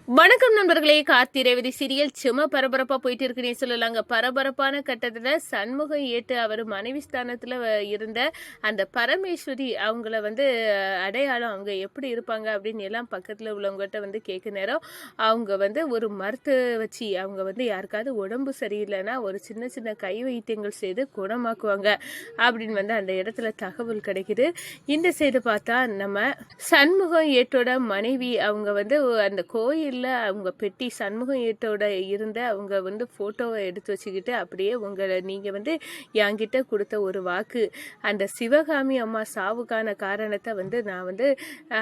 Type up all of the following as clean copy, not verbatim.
வணக்கம் நண்பர்களே. கார்த்தி ரேவதி சீரியல் சும்மா பரபரப்பா போயிட்டு இருக்குன்னே சொல்லலாங்க. பரபரப்பான கட்டத்துல சண்முகம் ஏற்று அவர் மனைவி ஸ்தானத்துல இருந்த அந்த பரமேஸ்வரி அவங்கள அடையாளம் அவங்க எப்படி இருப்பாங்க அப்படின்னு எல்லாம் பக்கத்துல உள்ளவங்ககிட்ட கேட்க நேரம் அவங்க ஒரு மருத்துவ வச்சு அவங்க யாருக்காவது உடம்பு சரியில்லைன்னா ஒரு சின்ன சின்ன கை வைத்தியங்கள் செய்து குணமாக்குவாங்க அப்படின்னு அந்த இடத்துல தகவல் கிடைக்குது. இந்த சைடு பார்த்தா நம்ம சண்முகம் ஏற்றோட மனைவி அவங்க அந்த கோயில் அவங்க பெட்டி சண்முகம் ஏட்டோட இருந்த அவங்க போட்டோவை எடுத்து வச்சுக்கிட்டு அப்படியே நீங்க என்கிட்ட கொடுத்த ஒரு வாக்கு அந்த சிவகாமி அம்மா சாவுக்கான காரணத்தை நான்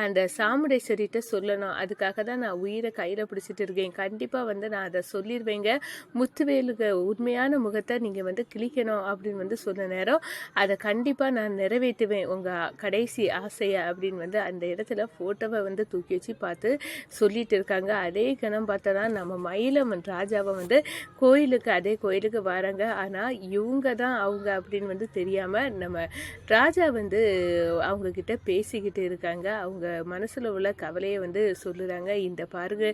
அந்த சாமுண்டேஸ்வரிட்ட சொல்லணும், அதுக்காக தான் நான் உயிரை கையில பிடிச்சிட்டு இருக்கேன், கண்டிப்பா நான் அதை சொல்லிடுவேங்க, முத்துவேலுக்கு உண்மையான முகத்தை நீங்க கிளிக்கணும் அப்படின்னு சொன்ன நேரம் அதை கண்டிப்பா நான் நிறைவேற்றுவேன் உங்க கடைசி ஆசையை அப்படின்னு அந்த இடத்துல போட்டோவை தூக்கி வச்சு பார்த்து சொல்லிட்டு இருக்காங்க. அதே கணம் பார்த்தா நம்ம மயிலம் ராஜாவை அதே கோயிலுக்கு வராங்க. ஆனால் இவங்க தான் அவங்க அப்படின்னு தெரியாமல் நம்ம ராஜா அவங்க கிட்ட பேசிக்கிட்டு இருக்காங்க. அவங்க மனசில் உள்ள கவலையை சொல்லுறாங்க. இந்த பாருங்க,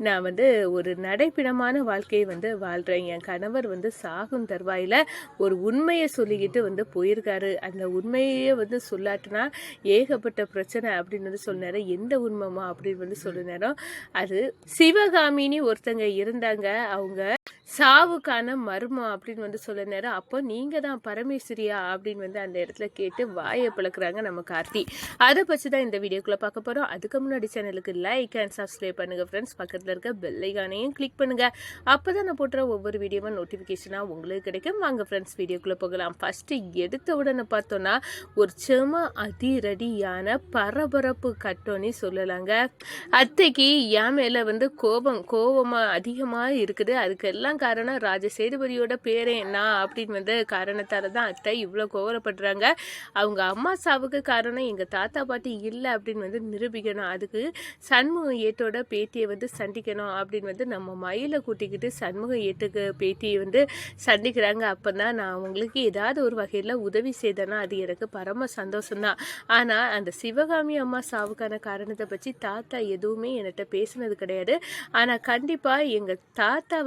நான் ஒரு நடைப்பிடமான வாழ்க்கையை வாழ்கிறேன், என் கணவர் சாகும் தருவாயில் ஒரு உண்மையை சொல்லிக்கிட்டு போயிருக்காரு, அந்த உண்மையே சொல்லாட்டுனா ஏகப்பட்ட பிரச்சனை அப்படின்னு சொன்னாரு. எந்த உண்மைமா அப்படின்னு சொல்ல நேரம் அது சிவகாமினி ஒருத்தங்க இருந்தாங்க, அவங்க சாவுக்கான மர்மம் அப்படின்னு சொல்ல நேரம் அப்போ நீங்க தான் பரமேஸ்வரியா அப்படின்னு அந்த இடத்துல கேட்டு வாயை பழக்கிறாங்க நம்ம கார்த்தி. அதை பற்றி தான் இந்த வீடியோக்குள்ள பார்க்க போறோம். அதுக்கு முன்னாடி சேனலுக்கு லைக் அண்ட் சப்ஸ்கிரைப் பண்ணுங்க ஃப்ரெண்ட்ஸ், பக்கத்தில் இருக்க பெல் ஐகானையும் கிளிக் பண்ணுங்க, அப்போதான் நான் போட்டுற ஒவ்வொரு வீடியோவும் நோட்டிஃபிகேஷனா உங்களுக்கு கிடைக்கும். வாங்க ஃப்ரெண்ட்ஸ் வீடியோக்குள்ள போகலாம். ஃபர்ஸ்ட் எடுத்த உடனே பார்த்தோன்னா ஒரு செம அதிரடியான பரபரப்பு கட்டோன்னு சொல்லலாங்க. அத்தைக்கு என் மேல கோபமா அதிகமா இருக்குது, அதுக்கெல்லாம் காரணம் ராஜசேதுபதியோட பேரே நான் அப்படின்னு காரணத்தால தான் அத்தை இவ்வளோ கோவப்படுறாங்க. அவங்க அம்மா சாவுக்கு காரணம் எங்க தாத்தா பாட்டி இல்லை அப்படின்னு நிரூபிக்கணும், அதுக்கு சண்முகம் ஏட்டோட பேட்டியை சந்திக்கணும் அப்படின்னு நம்ம மயிலை கூட்டிக்கிட்டு சண்முகம் ஏட்டுக்கு பேட்டியை சந்திக்கிறாங்க. அப்பதான் நான் உங்களுக்கு ஏதாவது ஒரு வகையில் உதவி செய்தேன்னா அது எனக்கு பரம சந்தோஷம்தான். ஆனால் அந்த சிவகாமி அம்மா சாவுக்கான காரணத்தை பற்றி தாத்தா எதுவுமே என்கிட்ட பேசினது கிடையாது. ஆனால் கண்டிப்பாக எங்கள் தாத்தா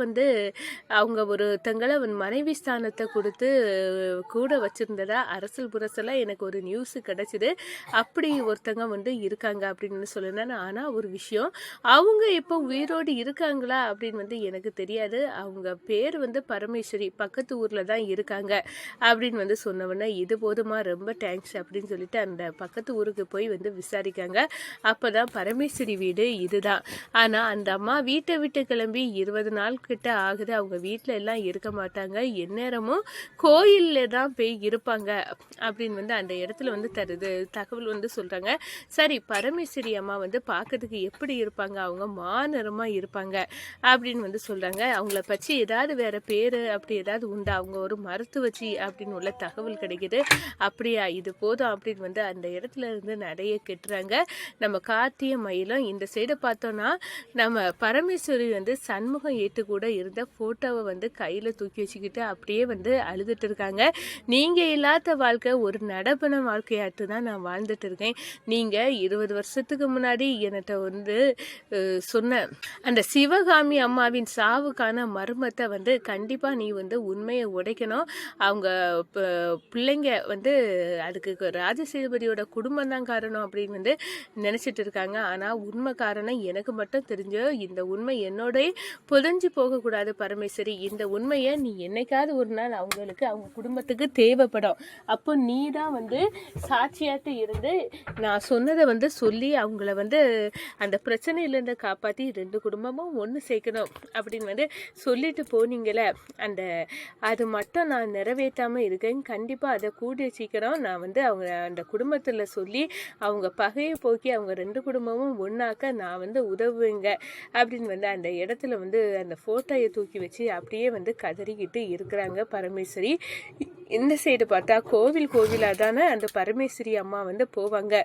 அவங்க ஒருத்தங்களை மனைவி ஸ்தானத்தை கொடுத்து கூட வச்சுருந்ததா அரசல் புரசலாக எனக்கு ஒரு நியூஸு கிடச்சிது. அப்படி ஒருத்தங்க இருக்காங்க அப்படின்னு சொல்லுனேன். ஆனால் ஒரு விஷயம், அவங்க இப்போ உயிரோடு இருக்காங்களா அப்படின்னு எனக்கு தெரியாது. அவங்க பேர் பரமேஸ்வரி, பக்கத்து ஊரில் தான் இருக்காங்க அப்படின்னு சொன்னவொன்னே இது போதுமா, ரொம்ப தேங்க்ஸ் அப்படின்னு சொல்லிட்டு அந்த பக்கத்து ஊருக்கு போய் விசாரிக்காங்க. அப்போ தான் பரமேஸ்வரி வீடு இதுதான். ஆனால் அந்த அம்மா வீட்டை விட்டு கிளம்பி 20 நாள் கிட்ட ஆகுது. அவங்க வீட்டில் எல்லாம் இருக்க மாட்டாங்க, எந்நேரமும் கோயிலில் தான் போய் இருப்பாங்க அப்படின்னு அந்த இடத்துல தருது தகவல் சொல்கிறாங்க. சரி, பரமேஸ்வரி அம்மா பார்க்கறதுக்கு எப்படி இருப்பாங்க, அவங்க மாநிறமாக இருப்பாங்க அப்படின்னு சொல்கிறாங்க. அவங்கள பற்றி ஏதாவது வேற பேர் அப்படி ஏதாவது உண்டா, அவங்க ஒரு மருத்துவச்சி அப்படின்னு உள்ள தகவல் கிடைக்குது. அப்படியா, இது போதும் அப்படின்னு அந்த இடத்துல இருந்து நடைய கெட்டுறாங்க நம்ம கார்த்திய மயிலும். இந்த சைடை பார்த்தோன்னா நம்ம பரமேஸ்வரி சண்முகம் ஏற்று கூட இருந்த ஃபோட்டோவை கையில் தூக்கி வச்சுக்கிட்டு அப்படியே அழுதுட்டு இருக்காங்க. நீங்கள் இல்லாத வாழ்க்கை ஒரு நடப்பன வாழ்க்கையாட்டு தான் நான் வாழ்ந்துட்டு இருக்கேன். நீங்கள் 20 வருஷத்துக்கு முன்னாடி என்கிட்ட சொன்ன அந்த சிவகாமி அம்மாவின் சாவுக்கான மர்மத்தை கண்டிப்பாக நீ உண்மையை உடைக்கணும். அவங்க பிள்ளைங்க அதுக்கு ராஜசேதுபதியோட குடும்பம் தான் காரணம் அப்படின்னு நினச்சிட்டு இருக்காங்க. ஆனால் உண்மை காரணம் எனக்கு மட்டும் தெரிஞ்ச இந்த உண்மை என்னோட புதஞ்சு போகக்கூடாது பரமேஸ்வரி. இந்த உண்மையை நீ என்னைக்காவது ஒரு நாள் அவங்களுக்கு அவங்க குடும்பத்துக்கு தேவைப்படும், அப்போ நீ தான் சாட்சியாட்டு இருந்து நான் சொன்னதை சொல்லி அவங்கள அந்த பிரச்சனையிலேருந்து காப்பாற்றி 2 குடும்பமும் ஒன்று சேர்க்கணும் அப்படின்னு சொல்லிட்டு போனீங்களே, அது மட்டும் நான் நிறைவேற்றாமல் இருக்கேன். கண்டிப்பாக அதை கூடிய சீக்கிரம் நான் அவங்க அந்த குடும்பத்தில் சொல்லி அவங்க பகையை போக்கி அவங்க 2 குடும்பமும் ஒன்றாக்க நான் உதவுவேங்க அப்படின்னு அந்த இடத்துல அந்த ஃபோட்டோயை தூக்கி வச்சு அப்படியே கதறிக்கிட்டு இருக்கிறாங்க பரமேஸ்வரி. இந்த சைடு பார்த்தா கோவிலாக தானே அந்த பரமேஸ்வரி அம்மா வந்து போவாங்க.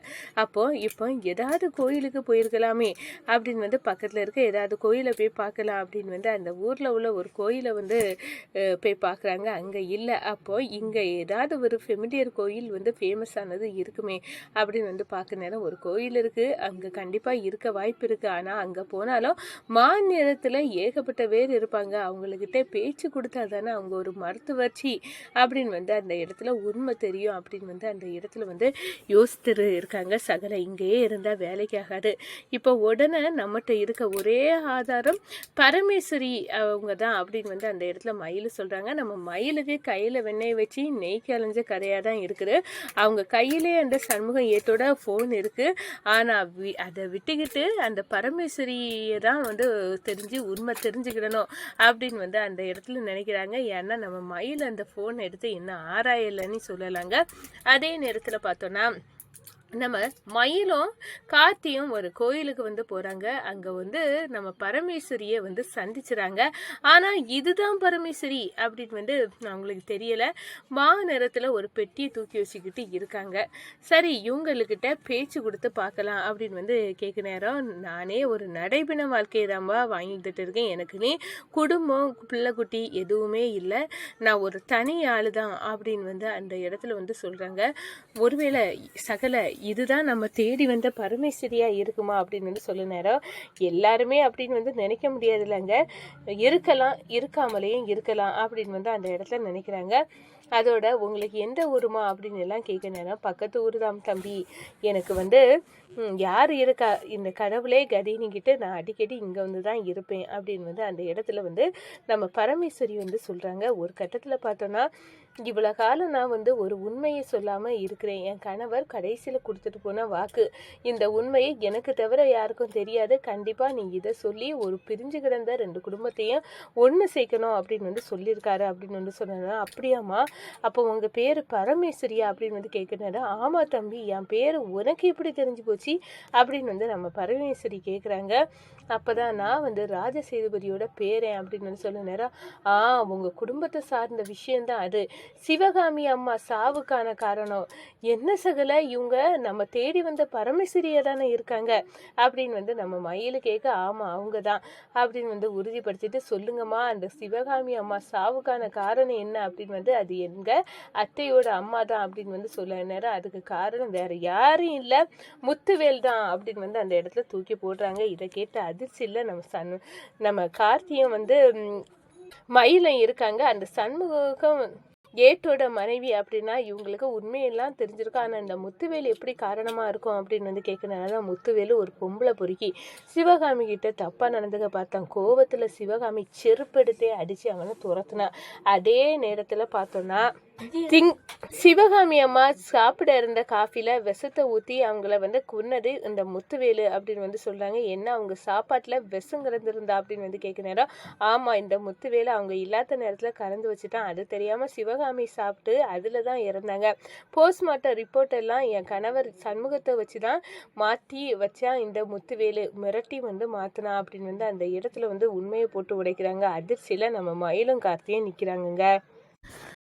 அப்போது இப்போ ஏதாவது கோயிலுக்கு போயிருக்கலாமே அப்படின்னு வந்து பக்கத்தில் இருக்க ஏதாவது கோயிலை போய் பார்க்கலாம் அப்படின்னு வந்து அந்த ஊரில் உள்ள ஒரு கோயிலை வந்து போய் பார்க்குறாங்க. அங்கே இல்லை. அப்போது இங்கே ஏதாவது ஒரு ஃபெமிலியர் கோயில் வந்து ஃபேமஸ் ஆனது இருக்குமே அப்படின்னு வந்து பார்க்க நேரம் ஒரு கோயில் இருக்குது. அங்கே கண்டிப்பாக இருக்க வாய்ப்பு இருக்குது. ஆனால் அங்கே போனாலும் மாநிலத்தில் ஏகப்பட்ட பேர் இருப்பாங்க. அவங்கக்கிட்ட பேச்சு கொடுத்தா தானே அவங்க ஒரு மருத்துவர்ச்சி அப்படின்னு வந்து அந்த இடத்துல உண்மை தெரியும் அப்படின்னு வந்து அந்த இடத்துல வந்து யோசித்து இருக்காங்க. சகல இங்கேயே இருந்தால் வேலைக்காகாது. இப்போ உடனே நம்மகிட்ட இருக்க ஒரே ஆதாரம் பரமேஸ்வரி அவங்க தான் அப்படின்னு வந்து அந்த இடத்துல மயில் சொல்கிறாங்க. நம்ம மயிலுக்கு கையில் வெண்ணெய் வச்சு நெய் கலைஞ்ச கதையாக தான் இருக்குது. அவங்க கையிலே அந்த சண்முகம் ஏட்டோட ஃபோன் இருக்குது. ஆனால் அதை விட்டுக்கிட்டு அந்த பரமேஸ்வரியை தான் வந்து உண்மை தெரிஞ்சுக்கிடணும் அப்படின்னு வந்து அந்த இடத்துல நினைக்கிறாங்க. ஏன்னா நம்ம மயில் அந்த ஃபோன் எடுத்து என்ன ஆராயலைன்னு சொல்லலாங்க. அதே நேரத்தில் பார்த்தோன்னா நம்ம மயிலும் கார்த்தியும் ஒரு கோயிலுக்கு வந்து போகிறாங்க. அங்கே வந்து நம்ம பரமேஸ்வரியை வந்து சந்திச்சுறாங்க. ஆனால் இதுதான் பரமேஸ்வரி அப்படின்னு வந்து அவங்களுக்கு தெரியலை. நேரத்தில் ஒரு பெட்டியை தூக்கி வச்சுக்கிட்டு இருக்காங்க. சரி இவங்களுக்கிட்ட பேச்சு கொடுத்து பார்க்கலாம் அப்படின்னு வந்து கேட்க நேரம், நானே ஒரு நடைபெண வாழ்க்கையை தான்பா வாங்கிட்டு இருக்கேன். எனக்குன்னே குடும்பம் பிள்ளை குட்டி எதுவுமே இல்லை. நான் ஒரு தனி ஆள் தான் அப்படின்னு வந்து அந்த இடத்துல வந்து சொல்கிறாங்க. ஒருவேளை சகல இதுதான் நம்ம தேடி வந்த பரமேஸ்வரியா இருக்குமா அப்படின்னு வந்து சொல்ல நேரம், எல்லாருமே அப்படின்னு வந்து நினைக்க முடியாது இல்லைங்க. இருக்கலாம், இருக்காமலேயும் இருக்கலாம் அப்படின்னு வந்து அந்த இடத்துல நினைக்கிறாங்க. அதோட உங்களுக்கு எந்த ஊருமா அப்படின்னு எல்லாம் கேட்க நேரம், பக்கத்து ஊர் தான் தம்பி. எனக்கு வந்து யார் இருக்கா, இந்த கடவுளே கதினிக்கிட்டு நான் அடிக்கடி இங்கே வந்து தான் இருப்பேன் அப்படின்னு வந்து அந்த இடத்துல வந்து நம்ம பரமேஸ்வரி வந்து சொல்கிறாங்க. ஒரு கட்டத்தில் பார்த்தோன்னா, இவ்வளோ காலம் நான் வந்து ஒரு உண்மையை சொல்லாமல் இருக்கிறேன். என் கணவர் கடைசியில் கொடுத்துட்டு போன வாக்கு. இந்த உண்மையை எனக்கு தவிர யாருக்கும் தெரியாது. கண்டிப்பாக நீ இதை சொல்லி ஒரு பிரிஞ்சு கிடந்த 2 குடும்பத்தையும் ஒன்று சேர்க்கணும் அப்படின்னு வந்து சொல்லியிருக்காரு அப்படின்னு வந்து சொன்னா, அப்படியாம்மா அப்போ உங்கள் பேர் பரமேஸ்வரியா அப்படின்னு வந்து கேட்குறாரு. ஆமாம் தம்பி, என் பேர் உனக்கு எப்படி தெரிஞ்சு போச்சு அப்படின்னு வந்து நம்ம பரமேஸ்வரி கேட்குறாங்க. அப்போ தான் நான் வந்து ராஜசேதுபதியோட பேரன் அப்படின்னு வந்து சொல்ல நேரம், உங்கள் குடும்பத்தை சார்ந்த விஷயந்தான் அது. சிவகாமி அம்மா சாவுக்கான காரணம் என்ன சகல, இவங்க நம்ம தேடி வந்த பரமேஸ்வரியா தானே இருக்காங்க அப்படின்னு வந்து நம்ம மயில் கேட்க, ஆமாம் அவங்க தான் அப்படின்னு வந்து உறுதிப்படுத்திட்டு, சொல்லுங்கம்மா அந்த சிவகாமி அம்மா சாவுக்கான காரணம் என்ன அப்படின்னு வந்து, அது எங்கள் அத்தையோட அம்மா தான் அப்படின்னு வந்து சொல்ல நேரம், அதுக்கு காரணம் வேற யாரும் இல்லை, முத்துவேல் தான் அப்படின்னு வந்து அந்த இடத்துல தூக்கி போடுறாங்க. இதை கேட்ட அதிர்ச்சியில் நம்ம கார்த்தியும் வந்து மயிலும் இருக்காங்க. அந்த சண்முகம் ஏட்டோட மனைவி அப்படின்னா இவங்களுக்கு உண்மையெல்லாம் தெரிஞ்சிருக்கும். ஆனால் இந்த முத்துவேல் எப்படி காரணமாக இருக்கும் அப்படின்னு வந்து கேட்கறதுனால, முத்துவேலு ஒரு பொம்பளை பொறுக்கி சிவகாமி கிட்ட தப்பாக நடந்துக்க பார்த்தான். கோவத்தில் சிவகாமி செருப்பெடுத்தே அடித்து அவனை துரத்துனான். அதே நேரத்தில் பார்த்தோன்னா சிவகாமி அம்மா சாப்பிட இருந்த காஃபியில் விஷத்தை ஊற்றி அவங்கள வந்து கொன்னது இந்த முத்துவேலு அப்படின்னு வந்து சொல்கிறாங்க. என்ன அவங்க சாப்பாட்டில் விஷம் கலந்துருந்தா அப்படின்னு வந்து கேட்க நேரம், ஆமாம் இந்த முத்துவேலு அவங்க இல்லாத நேரத்தில் கலந்து வச்சுட்டான். அது தெரியாமல் சிவகாமி சாப்பிட்டு அதில் தான் இறந்தாங்க. போஸ்ட்மார்ட்டம் ரிப்போர்ட் எல்லாம் என் கணவர் சண்முகத்தை வச்சு தான் மாற்றி வச்சா இந்த முத்துவேலு மிரட்டி வந்து மாற்றினா அப்படின்னு வந்து அந்த இடத்துல வந்து உண்மையை போட்டு உடைக்கிறாங்க. அதிர்ச்சியில் நம்ம மயிலும் கார்த்தியும் நிற்கிறாங்கங்க.